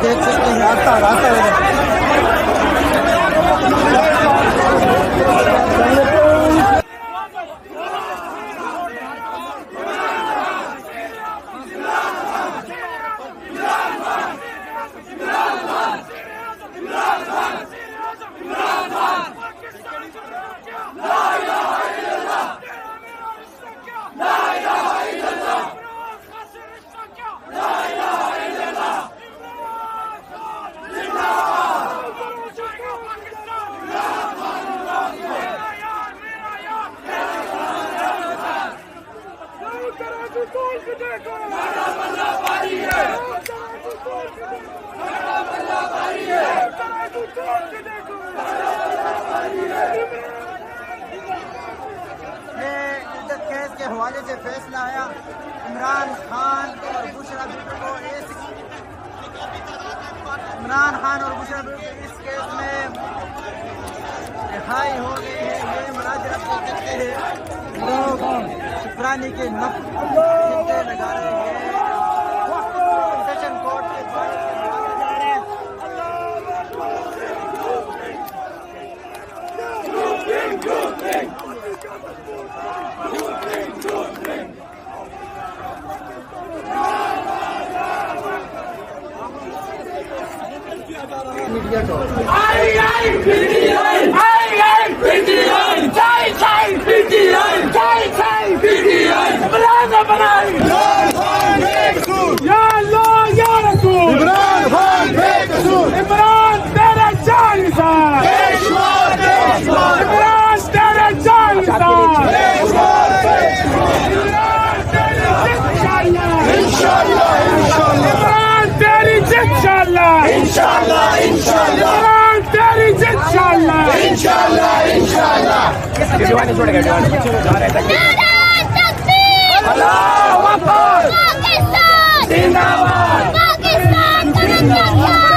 देख सकते हैं रास्ता केस के हवाले से फैसला आया। इमरान खान और बुशरा बीबी को इस केस में रिहाई हो गई है। ये मुनाजरत को कहते हैं लोग शुक्रानी के नफ्ते लगा रहे हैं। सेशन कोर्ट के द्वारा जा रहे हैं। इमरान तेरे जानिसार, इमरान तेरे जानिसार, इमरान तेरी जित इंशाल्लाह, इंशाल्लाह, इंशाल्लाह, इमरान तेरी जित इंशाल्लाह, इंशाल्लाह, इंशाल्लाह। दीवानी छोड़ेगा, दीवानी जा रहे थे। अल्लाहू अकबर, पाकिस्तान जिंदाबाद, पाकिस्तान जिंदाबाद।